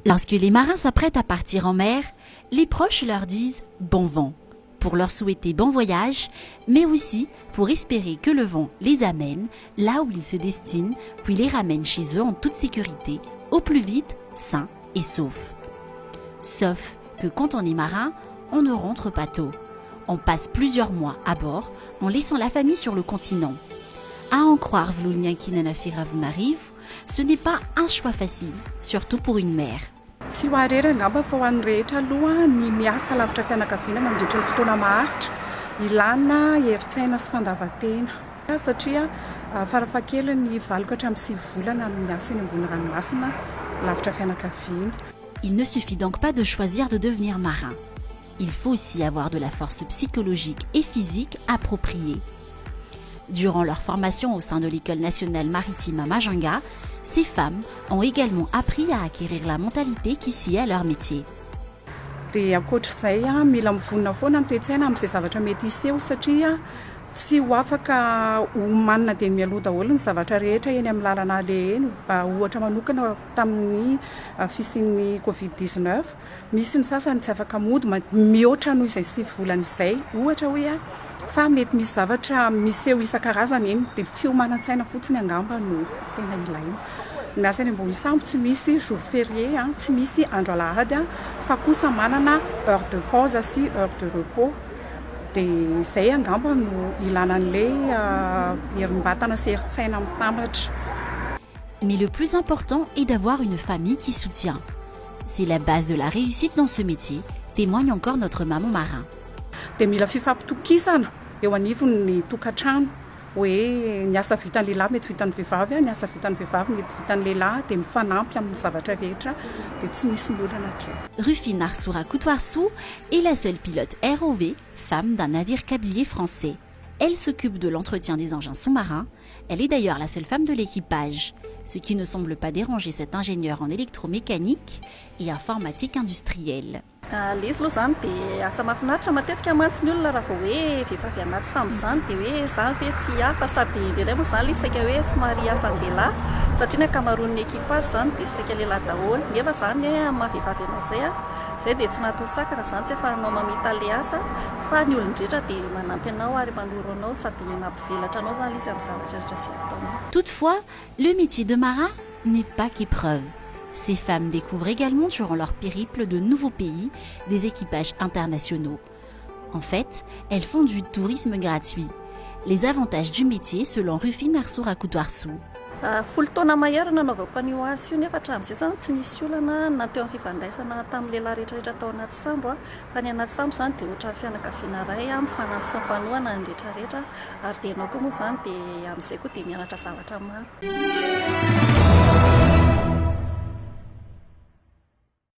Lorsque les marins s'apprêtent à partir en mer, les proches leur disent bon vent, pour leur souhaiter bon voyage, mais aussi pour espérer que le vent les amène là où ils se destinent, puis les ramène chez eux en toute sécurité, au plus vite, sains et saufs. Sauf que quand on est marin, on ne rentre pas tôt. On passe plusieurs mois à bord en laissant la famille sur le continent. À en croire Vlolnianki Nanafiravnarivo, ce n'est pas un choix facile, surtout pour une mère. Tsy ho arera angamba fa ho an'ny rehetra aloha ny miasa lavitra fianakaviana mandritra ny fotoana maharitra ilana heritsaina sy fandavan-tena satria farafahakeliny ny valiko hatramin'ny 6 volana no miasa eny ambony ranomasina lavitra fianakaviana. Il ne suffit donc pas de choisir de devenir marin. Il faut aussi avoir de la force psychologique et physique appropriée. Durant leur formation au sein de l'École nationale maritime à Majunga, ces femmes ont également appris à acquérir la mentalité qui sied à leur métier. Dia ankoatr'izay mila mivonona foana ny toe-tsaina amin'izay zavatra mety hiseho satria tsy ho afaka ho manana dia mialoha daholo ny zavatra rehetra eny amin'ny lalana aleha eny. Ohatra manokana tamin'ny fisian'ny Covid-19 misy ny sasany tsy afaka mody mihoatra noho izay 6 volana izay. Ohatra hoe fa mety misy zavatra miseho isan-karazany eny dia fiomanan-tsaina fotsiny angamba no tena ilaina. Miasa eny ambony sambo tsy misy jour férié, tsy misy andro alahady fa kosa manana heure de pause sy heure de repos. Dia izay angamba no ilana an'ilay herim-batana sy herin-tsaina mitambatra. Mais le plus important est d'avoir une famille qui soutient. C'est la base de la réussite dans ce métier, témoigne encore notre maman marin. Dia mila fifampitokisana eo anivony ny tokantrano hoe ny asa vitan'ny lehilahy mety vitan'ny vehivavy, ny asa vitan'ny vehivavy mety vitan'ny lehilahy dia mifanampy amin'ny zavatra rehetra dia tsy misy ny olana hatrany. Rufine Arsoura Koutouarsou est la seule pilote ROV, femme d'un navire câblier français. Elle s'occupe de l'entretien des engins sous-marins. Elle est d'ailleurs la seule femme de l'équipage, ce qui ne semble pas déranger cet ingénieur en électromécanique et informatique industrielle. Ilay izy aloha zany dia asa mahafinaritra matetika mantsy ny olona raha vao hoe vehivavy anaty sambo zany dia hoe zany ve tsy hafa sady indrindray moa zany ilay saika hoe somary asan-dehilahy satria ny ankamaroan'ny ekipage zany dia saika lehilahy daholo nefa zany maha-vehivavy ianao zay dia tsy natao sakana zany tsy afahanao mamita ilay asa fa ny olon-drehetra dia manampy anao ary manoro anao sady mampivelatra anao zany izy amin'ny zavatra rehetra sy ataonao. Toutefois, le métier de marin n'est pas qu'épreuve. Ces femmes découvrent également durant leur périple de nouveaux pays, des équipages internationaux. En fait, elles font du tourisme gratuit. Les avantages du métier selon Rufine Arsoura Koutouarsou. Folo taona mahery nanaovako an'io asa io nefa hatramin'izay zany tsy nisy olana na teo amin'ny fifandraisana tamin'ny lehilahy rehetrarehetra tao anaty sambo fa ny anaty sambo zany dia ohatra fianakaviana iray mifanampy sy mifanohana ny rehetrarehetra ary dia ianao koa moa zany dia amin'izay koa dia mianatra zavatra maro.